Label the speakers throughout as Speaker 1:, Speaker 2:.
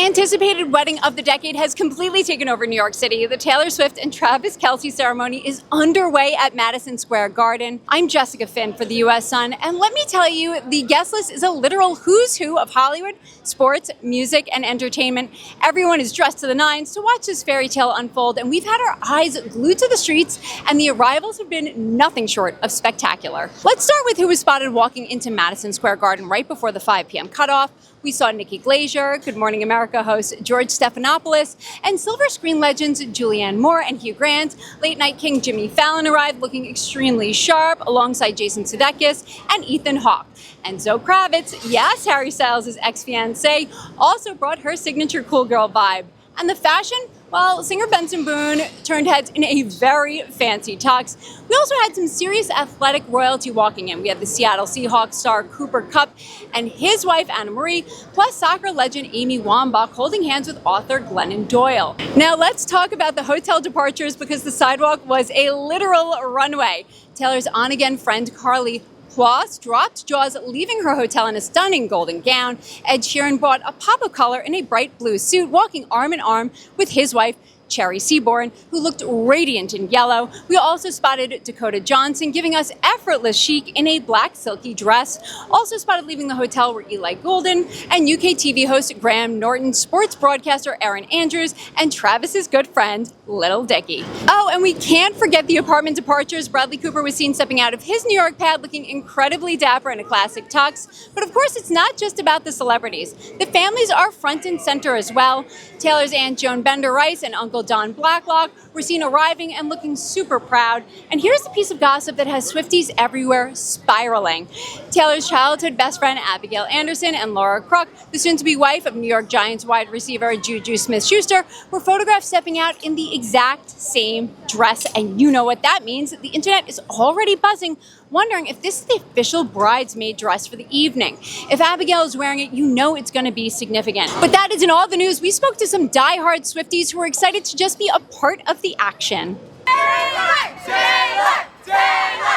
Speaker 1: anticipated wedding of the decade has completely taken over New York City. The Taylor Swift and Travis Kelce ceremony is underway at Madison Square Garden. I'm Jessica Finn for the U.S. Sun, and let me tell you, the guest list is a literal who's who of Hollywood, sports, music, and entertainment. Everyone is dressed to the nines to watch this fairy tale unfold, and we've had our eyes glued to the streets, and the arrivals have been nothing short of spectacular. Let's start with who was spotted walking into Madison Square Garden right before the 5 p.m. cutoff. We saw Nikki Glaser, Good Morning America host George Stephanopoulos, and silver screen legends Julianne Moore and Hugh Grant. Late night king Jimmy Fallon arrived looking extremely sharp alongside Jason Sudeikis and Ethan Hawke. And Zoe Kravitz, yes, Harry Styles' ex-fiancée, also brought her signature cool girl vibe. And the fashion? Well, singer Benson Boone turned heads in a very fancy tux. We also had some serious athletic royalty walking in. We had the Seattle Seahawks star Cooper Kupp and his wife Anna Marie, plus soccer legend Amy Wambach holding hands with author Glennon Doyle. Now let's talk about the hotel departures because the sidewalk was a literal runway. Taylor's on-again friend Carly Kloss dropped jaws, leaving her hotel in a stunning golden gown. Ed Sheeran brought a pop of color in a bright blue suit, walking arm in arm with his wife, Cherry Seaborn, who looked radiant in yellow. We also spotted Dakota Johnson giving us effortless chic in a black silky dress. Also spotted leaving the hotel were Eli Goulden and UK TV host Graham Norton, sports broadcaster Erin Andrews, and Travis's good friend, Little Dicky. Oh, and we can't forget the apartment departures. Bradley Cooper was seen stepping out of his New York pad looking incredibly dapper in a classic tux. But of course, it's not just about the celebrities. The families are front and center as well. Taylor's Aunt Joan Bender-Rice and Uncle Don Blacklock were seen arriving and looking super proud. And here's a piece of gossip that has Swifties everywhere spiraling. Taylor's childhood best friend Abigail Anderson and Laura Crook, the soon-to-be wife of New York Giants wide receiver Juju Smith-Schuster, were photographed stepping out in the exact same dress. And you know what that means. The internet is already buzzing, wondering if this is the official bridesmaid dress for the evening. If Abigail is wearing it, you know it's going to be significant. But that isn't all the news. We spoke to some diehard Swifties who were excited to just be a part of the action.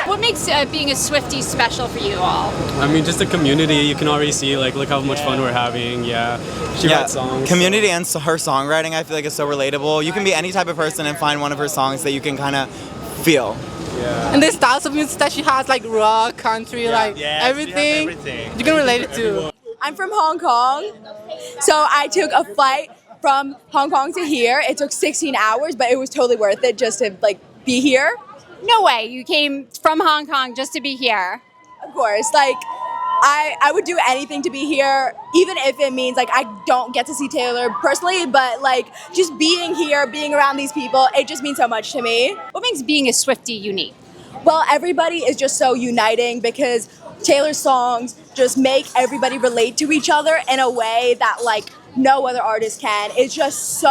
Speaker 1: What makes being a Swiftie special for you all?
Speaker 2: I mean, just the community. You can already see, look how much fun we're having. She writes songs.
Speaker 3: Community and her songwriting, I feel like, is so relatable. You can be any type of person and find one of her songs that you can kind of feel.
Speaker 4: Yeah. And the styles of music that she has, like rock, country, everything, you can relate it to.
Speaker 5: I'm from Hong Kong, so I took a flight from Hong Kong to here. It took 16 hours, but it was totally worth it just to be here.
Speaker 1: No way, you came from Hong Kong just to be here.
Speaker 5: Of course, I would do anything to be here, even if it means I don't get to see Taylor personally, but just being here, being around these people, it just means so much to me.
Speaker 1: What makes being a Swiftie unique?
Speaker 5: Well, everybody is just so uniting because Taylor's songs just make everybody relate to each other in a way that no other artist can. It's just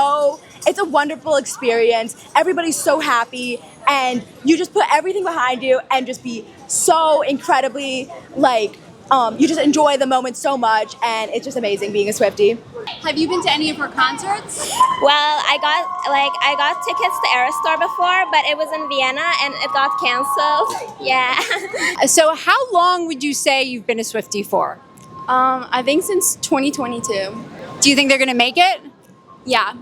Speaker 5: it's a wonderful experience. Everybody's so happy and you just put everything behind you and just be so incredibly you just enjoy the moment so much, and it's just amazing being a Swiftie.
Speaker 1: Have you been to any of her concerts?
Speaker 6: Well, I got tickets to Aerostar before, but it was in Vienna and it got canceled. Yeah.
Speaker 1: So how long would you say you've been a Swiftie for?
Speaker 5: I think since 2022.
Speaker 1: Do you think they're going to make it?
Speaker 5: Yeah.